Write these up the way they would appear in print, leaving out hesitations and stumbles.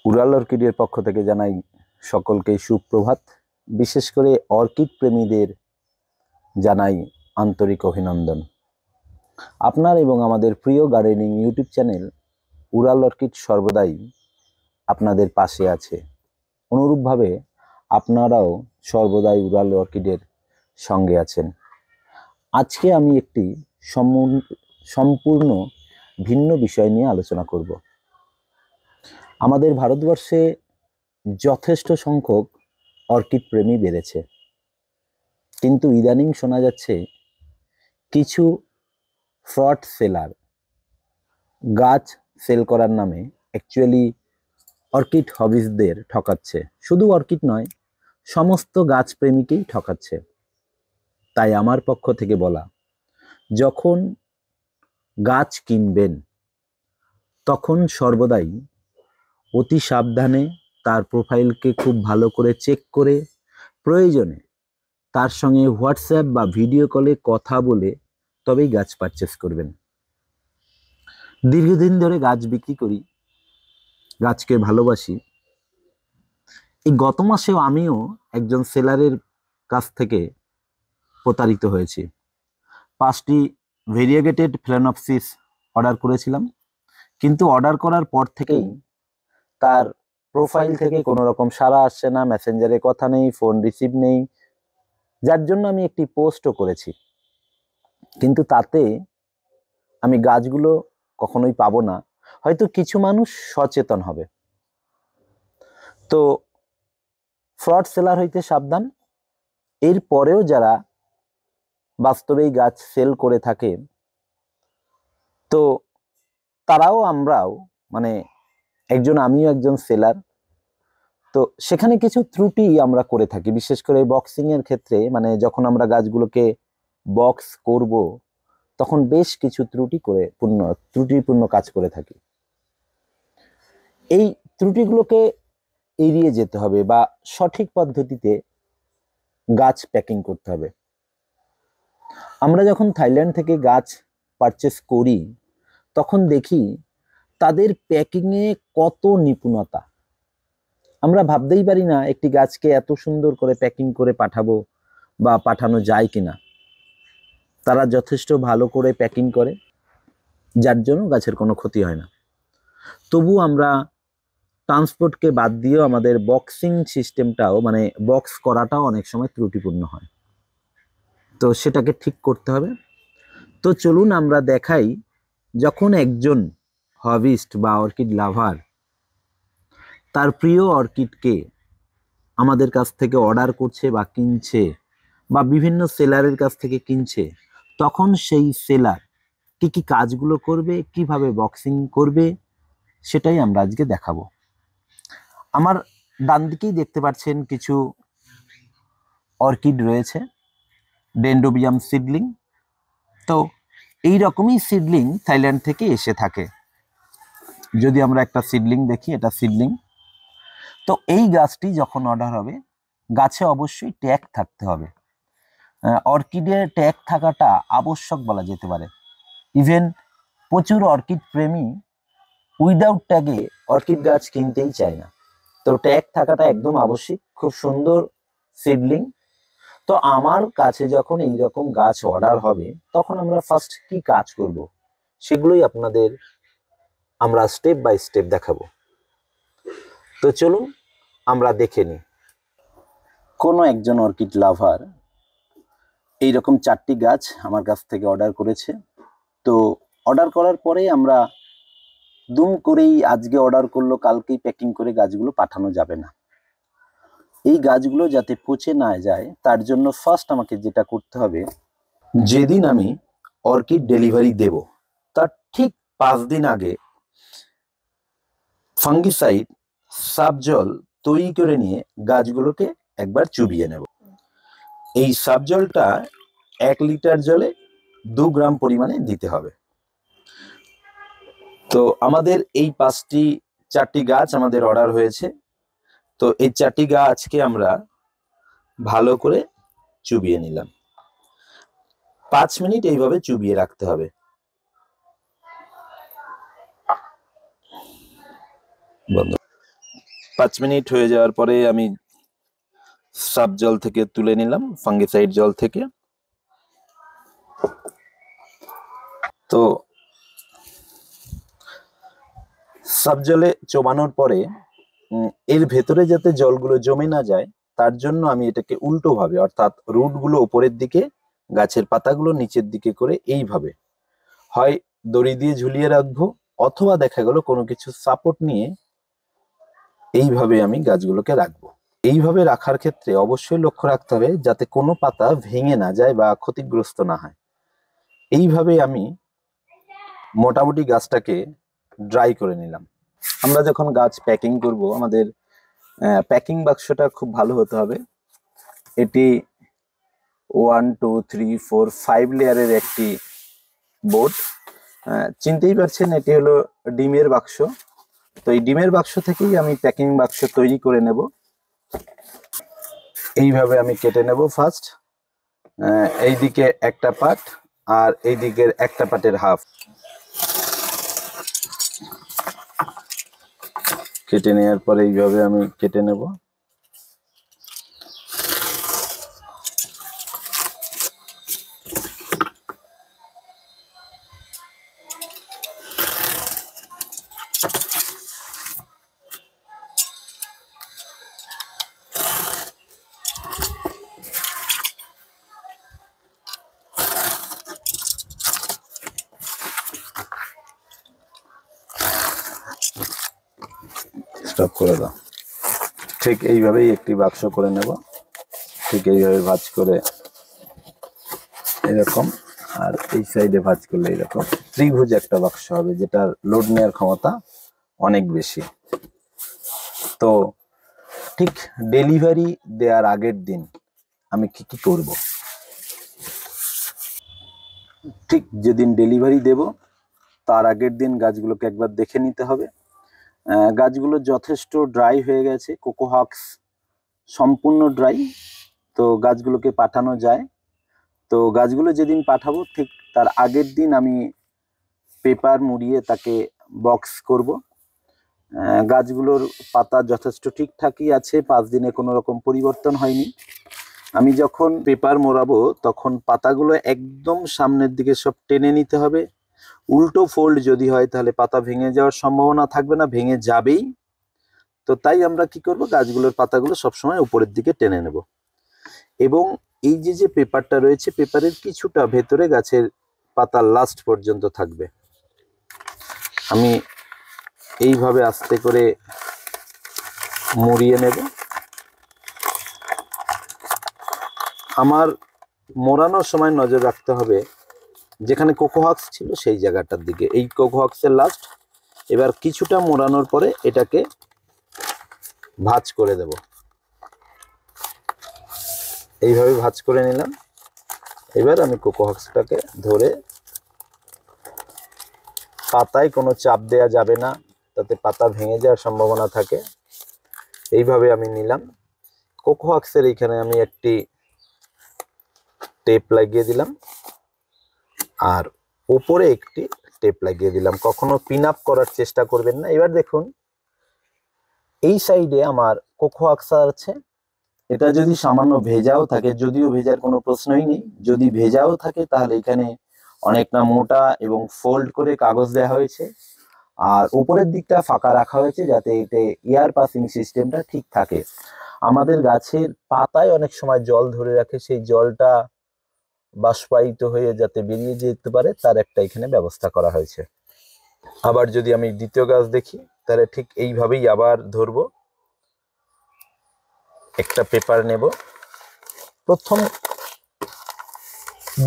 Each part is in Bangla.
উড়াল অর্কিডের পক্ষ থেকে জানাই সকলকে সুপ্রভাত। বিশেষ করে অর্কিড প্রেমীদের জানাই আন্তরিক অভিনন্দন। আপনার এবং আমাদের প্রিয় গার্ডেনিং ইউটিউব চ্যানেল উড়াল অর্কিড সর্বদাই আপনাদের পাশে আছে। অনুরূপভাবে আপনারাও সর্বদাই উড়াল অর্কিডের সঙ্গে আছেন। আজকে আমি একটি সম্পূর্ণ ভিন্ন বিষয় নিয়ে আলোচনা করব। আমাদের ভারতবর্ষে যথেষ্ট সংখ্যক অর্কিড প্রেমী বেড়েছে, কিন্তু ইদানিং শোনা যাচ্ছে কিছু ফ্রড সেলার গাছ সেল করার নামে অ্যাকচুয়ালি অর্কিড হবিসদের ঠকাচ্ছে। শুধু অর্কিড নয়, সমস্ত গাছ প্রেমীকেই ঠকাচ্ছে। তাই আমার পক্ষ থেকে বলা, যখন গাছ কিনবেন তখন সর্বদাই অতি সাবধানে তার প্রোফাইলকে খুব ভালো করে চেক করে, প্রয়োজনে তার সঙ্গে হোয়াটসঅ্যাপ বা ভিডিও কলে কথা বলে তবেই গাছ পারচেস করবেন। দীর্ঘদিন ধরে গাছ বিক্রি করি, গাছকে ভালোবাসি। এই গত মাসেও আমিও একজন সেলারের কাছ থেকে প্রতারিত হয়েছি। 5টি ভেরিয়েগেটেড ফ্লেনোপসিস অর্ডার করেছিলাম, কিন্তু অর্ডার করার পর থেকেই তার প্রোফাইল থেকে কোনো রকম সাড়া আসছে না, মেসেঞ্জারে কথা নেই, ফোন রিসিভ নেই, যার জন্য আমি একটি পোস্টও করেছি। কিন্তু তাতে আমি গাছগুলো কখনোই পাবো না। হয়তো কিছু মানুষ সচেতন হবে। তো ফ্রড সেলার হইতে সাবধান। এর পরেও যারা বাস্তবেই গাছ সেল করে থাকে, তো তারাও আমরাও আমিও একজন সেলার। তো সেখানে কিছু ত্রুটি আমরা করে থাকি, বিশেষ করে বক্সিং এর ক্ষেত্রে। যখন আমরা গাছগুলোকে বক্স করব তখন বেশ কিছু ত্রুটিপূর্ণ কাজ করে থাকি। এই ত্রুটিগুলোকে এড়িয়ে যেতে হবে বা সঠিক পদ্ধতিতে গাছ প্যাকিং করতে হবে। আমরা যখন থাইল্যান্ড থেকে গাছ পারচেস করি তখন দেখি তাদের প্যাকিংয়ে কত নিপুণতা। আমরা ভাবতেই পারি না একটি গাছকে এত সুন্দর করে প্যাকিং করে পাঠাবো বা পাঠানো যায় কিনা। তারা যথেষ্ট ভালো করে প্যাকিং করে, যার জন্য গাছের কোনো ক্ষতি হয় না। তবু আমরা ট্রান্সপোর্টকে বাদ দিয়েও আমাদের বক্সিং সিস্টেমটাও বক্স করাটাও অনেক সময় ত্রুটিপূর্ণ হয়। তো সেটাকে ঠিক করতে হবে। তো চলুন আমরা দেখাই, যখন একজন হবিস্ট বা অর্কিড লাভার তার প্রিয় অর্কিডকে আমাদের কাছ থেকে অর্ডার করছে বা কিনছে বা বিভিন্ন সেলারের কাছ থেকে কিনছে, তখন সেই সেলার কি কি কাজগুলো করবে, কিভাবে বক্সিং করবে, সেটাই আমরা আজকে দেখাবো। আমার ডান দিকেই দেখতে পাচ্ছেন কিছু অর্কিড রয়েছে, ডেন্ড্রোবিয়াম সিডলিং। তো এই রকমই সিডলিং থাইল্যান্ড থেকে এসে থাকে। যদি আমরা একটা সিডলিং দেখি, এটা সিডলিং। তো এই গাছটি যখন অর্ডার হবে, গাছে অবশ্যই ট্যাগ থাকতে হবে। অর্কিডের ট্যাগ থাকাটা আবশ্যক বলা যেতে পারে। ইভেন প্রচুর অর্কিড প্রেমী উইদাউট ট্যাগে অর্কিড গাছ কিনতেই চায় না। তো ট্যাগ থাকাটা একদম আবশ্যিক। খুব সুন্দর সিডলিং। তো আমার কাছে যখন এইরকম গাছ অর্ডার হবে তখন আমরা ফার্স্ট কি কাজ করব সেগুলোই আপনাদের আমরা স্টেপ বাই স্টেপ দেখাবো। তো চলুন আমরা দেখে নিই। কোনো একজন অর্কিড লাভার এইরকম 4টি গাছ আমার কাছ থেকে অর্ডার করেছে। তো অর্ডার করার পরে আমরা দুম করেই আজকে অর্ডার করলো, কালকেই প্যাকিং করে গাছগুলো পাঠানো যাবে না। এই গাছগুলো যাতে পচে না যায় তার জন্য ফার্স্ট আমাকে যেটা করতে হবে, যেদিন আমি অর্কিড ডেলিভারি দেব তার ঠিক 5 দিন আগে ফাঙ্গিসাইড সাবজল তৈরি করে নিয়ে গাছগুলোকে একবার চুবিয়ে নেব। এই সাবজলটা 1 লিটার জলে 2 গ্রাম পরিমাণে দিতে হবে। তো আমাদের এই 4টি গাছ আমাদের অর্ডার হয়েছে। তো এই 4টি গাছকে আমরা ভালো করে চুবিয়ে নিলাম। 5 মিনিট এইভাবে চুবিয়ে রাখতে হবে। 5 মিনিট হয়ে যাওয়ার পরে আমি সাব জল থেকে তুলে নিলাম, ফাঙ্গিসাইড জল থেকে। তো সাব জলে চোবানোর পরে এর ভেতরে যাতে জলগুলো জমে না যায় তার জন্য আমি এটাকে উল্টো ভাবে, অর্থাৎ রুটগুলো উপরের দিকে, গাছের পাতাগুলো নিচের দিকে করে এইভাবে হয় দড়ি দিয়ে ঝুলিয়ে রাখবো, অথবা দেখা গেল কোনো কিছু সাপোর্ট নিয়ে এইভাবে আমি গাছগুলোকে রাখবো। এইভাবে রাখার ক্ষেত্রে অবশ্যই লক্ষ্য রাখতে হবে যাতে কোনো পাতা ভেঙে না যায় বা ক্ষতিগ্রস্ত না হয়। এইভাবে আমি মোটামুটি গাছটাকে ড্রাই করে নিলাম। আমরা যখন গাছ প্যাকিং করব, আমাদের প্যাকিং বাক্সটা খুব ভালো হতে হবে। এটি 1 2 3 4 5 লেয়ারের একটি বোর্ড। চিনতেই পারছেন এটি হলো ডিমের বাক্স। তো এই ডিমের বাক্স থেকেই আমি প্যাকিং বাক্স তৈরি করে নেব। এইভাবে আমি কেটে নেব। ফার্স্ট এইদিকে একটা পার্ট আর এই দিকের একটা পার্টের হাফ কেটে নেওয়ার পরে এইভাবে আমি কেটে নেব। স্টপ করে দাও। ঠিক এইভাবেই একটি বাক্স করে নেব, ঠিক এইভাবে ভাঁজ করে এরকম, আর এই সাইডে ভাঁজ করলে এরকম ত্রিভুজ একটা বাক্স হবে, যেটার লোড নেওয়ার ক্ষমতা অনেক বেশি। তো ঠিক ডেলিভারি দেওয়ার আগের দিন আমি কি কি করব, ঠিক যেদিন ডেলিভারি দেব তার আগের দিন গাছগুলোকে একবার দেখে নিতে হবে। গাছগুলো যথেষ্ট ড্রাই হয়ে গেছে, কোকোহাক্স সম্পূর্ণ ড্রাই, তো গাছগুলোকে পাঠানো যায়। তো গাছগুলো যেদিন পাঠাবো ঠিক তার আগের দিন আমি পেপার মুড়িয়ে তাকে বক্স করব। গাছগুলোর পাতা যথেষ্ট ঠিকঠাকই আছে, 5 দিনে কোনো রকম পরিবর্তন হয়নি। আমি যখন পেপার মোড়াবো তখন পাতাগুলো একদম সামনের দিকে সব টেনে নিতে হবে। উল্টো ফোল্ড যদি হয় তাহলে পাতা ভেঙে যাওয়ার সম্ভাবনা থাকবে না, ভেঙে যাবেই। তো তাই আমরা কি করব, গাছগুলোর পাতাগুলো সবসময় উপরের দিকে টেনে নেব। এবং এই যে পেপারটা রয়েছে, পেপারের কিছুটা ভেতরে গাছের পাতার লাস্ট পর্যন্ত থাকবে। আমি এইভাবে আস্তে করে মুড়িয়ে নেব। আমার মোড়ানোর সময় নজর রাখতে হবে যেখানে কোকোহাক্স ছিল সেই জায়গাটার দিকে, এই কোকোহাক্সের লাস্ট। এবার কিছুটা মোড়ানোর পরে এটাকে ভাঁজ করে দেব। এইভাবে ভাঁজ করে নিলাম। এবার আমি কোকোহাক্সটাকে ধরে, পাতায় কোনো চাপ দেয়া যাবে না, তাতে পাতা ভেঙে যাওয়ার সম্ভাবনা থাকে। এইভাবে আমি নিলাম। কোকোহাক্সের এইখানে আমি একটি টেপ লাগিয়ে দিলাম আর উপরে একটি টেপ লাগিয়ে দিলাম। কখনো পিন আপ করার চেষ্টা করবেন না। এবার দেখুন এই সাইডে আমার কোকোহাক্স আছে। এটা যদি সামান্য ভেজাও থাকে, যদিও ভেজার কোনো প্রশ্নই নেই, যদি ভেজাও থাকে তাহলে এখানে অনেকটা মোটা এবং ফোল্ড করে কাগজ দেওয়া হয়েছে, আর উপরের দিকটা ফাঁকা রাখা হয়েছে যাতে এতে এয়ার পাসিং সিস্টেমটা ঠিক থাকে। আমাদের গাছের পাতায় অনেক সময় জল ধরে রাখে, সেই জলটা বাষ্পায়িত হয়ে যাতে বেরিয়ে যেতে পারে তার একটা এখানে ব্যবস্থা করা হয়েছে। আবার যদি আমি দ্বিতীয় গাছ দেখি তাহলে ঠিক এইভাবেই আবার ধরবো। একটা পেপার নেব, প্রথম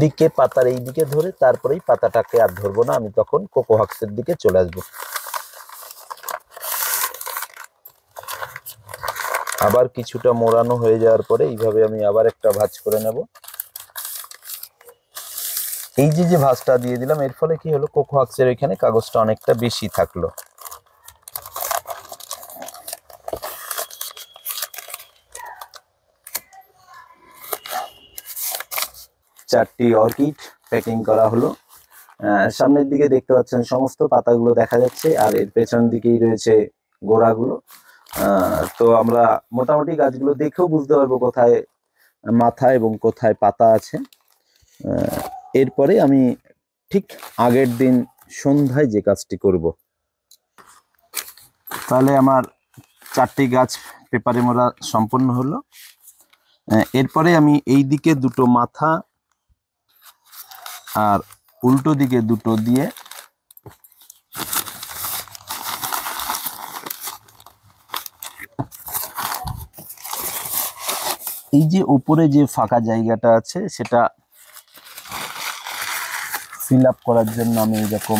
দিকে পাতার এই দিকে ধরে তারপরেই পাতাটাকে আর ধরবো না, আমি তখন কোকোহাক্সের দিকে চলে আসবো। আবার কিছুটা মোড়ানো হয়ে যাওয়ার পরে এইভাবে আমি আবার একটা ভাঁজ করে নেব। এই যে ভাঁজটা দিয়ে দিলাম, এর ফলে কি হলো, কোকোহাক্সের এখানে কাগজটা অনেকটা বেশি থাকলো। চারটি অর্কিড প্যাকিং করা হলো। সামনের দিকে দেখতে পাচ্ছেন সমস্ত পাতাগুলো দেখা যাচ্ছে, আর এর পেছন দিকেই রয়েছে গোড়াগুলো। তো আমরা মোটামুটি গাছগুলো দেখেও বুঝতে পারবো কোথায় মাথা এবং কোথায় পাতা আছে। এরপরে আমি ঠিক আগের দিন সন্ধ্যায় যে কাজটি করব। তাহলে আমার 4টি গাছ পেপারে মোড়া সম্পন্ন হলো। এরপরে আমি এই দিকে দুটো মাথা আর উল্টো দিকে দুটো দিয়ে এই যে উপরে যে ফাঁকা জায়গাটা আছে সেটা ফিল আপ করার জন্য আমি এরকম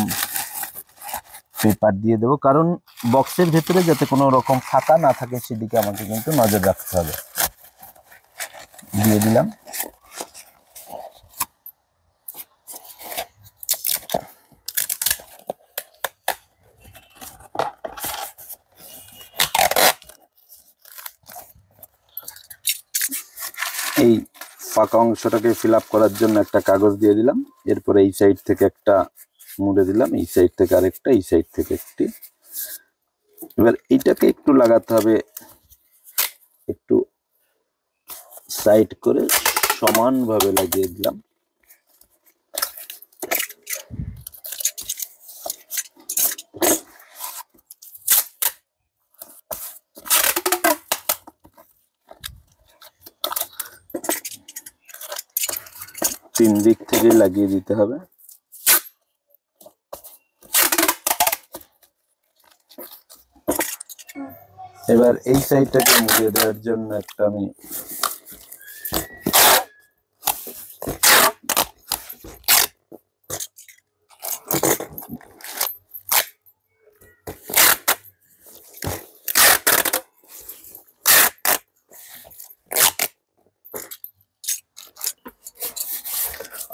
পেপার দিয়ে দেবো, কারণ বক্সের ভেতরে যাতে কোনো রকম ফাঁকা না থাকে সেদিকে আমাকে কিন্তু নজর রাখতে হবে। দিয়ে দিলাম। এই ফাঁকা অংশটাকে ফিল আপ করার জন্য একটা কাগজ দিয়ে দিলাম। এরপরে এই সাইড থেকে একটা মুড়ে দিলাম, এই সাইড থেকে আরেকটা, এই সাইড থেকে একটি। এবার এইটাকে একটু লাগাতে হবে, একটু সাইড করে সমানভাবে লাগিয়ে দিলাম। তিন দিক থেকে লাগিয়ে দিতে হবে। এবার এই সাইডটাকে মুড়িয়ে দেওয়ার জন্য একটা আমি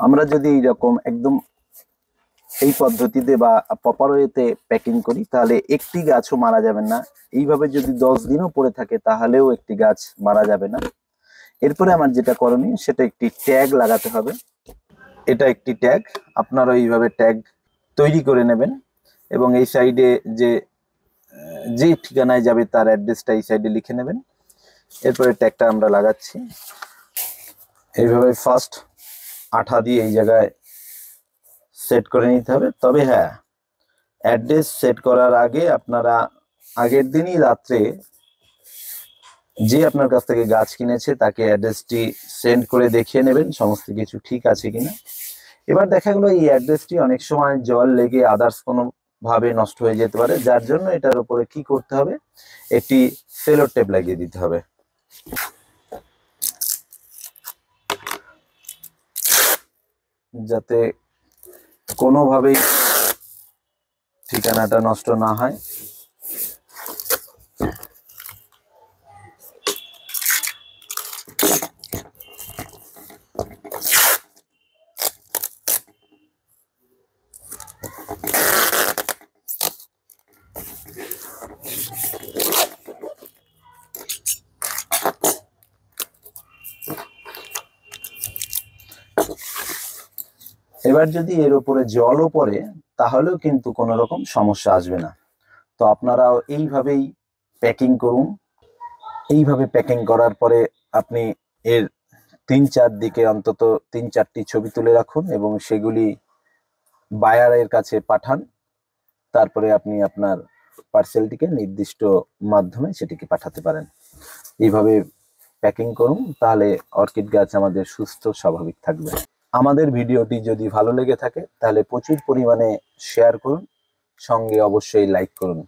আমরা যদি এরকম একদম এই পদ্ধতিতে বা প্রপার ওয়েতে প্যাকিং করি তাহলে একটি গাছও মারা যাবে না। এইভাবে যদি 10 দিনও পড়ে থাকে তাহলেও একটি গাছ মারা যাবে না। এরপরে আমার যেটা করণীয় সেটা একটি ট্যাগ লাগাতে হবে। এটা একটি ট্যাগ, আপনারা এইভাবে ট্যাগ তৈরি করে নেবেন এবং এই সাইডে যে ঠিকানায় যাবে তার অ্যাড্রেসটা এই সাইডে লিখে নেবেন। এরপরে ট্যাগটা আমরা লাগাচ্ছি। এইভাবে ফার্স্ট আঠা দিয়ে এই জায়গায় সেট করে নিতে হবে। তবে হ্যাঁ, অ্যাড্রেস সেট করার আগে আপনারা আগের দিনই রাত্রে যে আপনার কাছ থেকে গাছ কিনেছে তাকে অ্যাড্রেসটি সেন্ড করে দেখিয়ে নেবেন সমস্ত কিছু ঠিক আছে কিনা। এবার দেখা গেলো এই অ্যাড্রেসটি অনেক সময় জল লেগে আদার্স কোনো ভাবে নষ্ট হয়ে যেতে পারে, যার জন্য এটার উপরে কি করতে হবে, একটি সেলো টেপ লাগিয়ে দিতে হবে যাতে কোনোভাবেই ঠিকানাটা নষ্ট না হয়। এবার যদি এর উপরে জলও পড়ে তাহলেও কিন্তু কোনো রকম সমস্যা আসবে না। তো আপনারাও এইভাবেই প্যাকিং করুন। এইভাবে প্যাকিং করার পরে আপনি এর 3-4 দিকে অন্তত 3-4টি ছবি তুলে রাখুন এবং সেগুলি বায়ারের কাছে পাঠান। তারপরে আপনি আপনার পার্সেলটিকে নির্দিষ্ট মাধ্যমে সেটিকে পাঠাতে পারেন। এইভাবে প্যাকিং করুন, তাহলে অর্কিড গাছ আমাদের সুস্থ স্বাভাবিক থাকবে। আমাদের ভিডিওটি যদি ভালো লেগে থাকে তাহলে প্রচুর পরিমাণে শেয়ার করুন, সঙ্গে অবশ্যই লাইক করুন।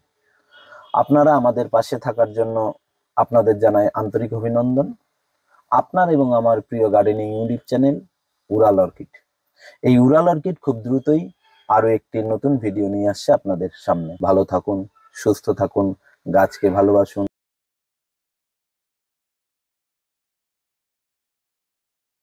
আপনারা আমাদের পাশে থাকার জন্য আপনাদের জানাই আন্তরিক অভিনন্দন। আপনার এবং আমার প্রিয় গার্ডেনিং ইউটিউব চ্যানেল উড়াল অর্কিড। এই উড়াল অর্কিড খুব দ্রুতই আরো একটি নতুন ভিডিও নিয়ে আসছে আপনাদের সামনে। ভালো থাকুন, সুস্থ থাকুন, গাছকে ভালোবাসুন।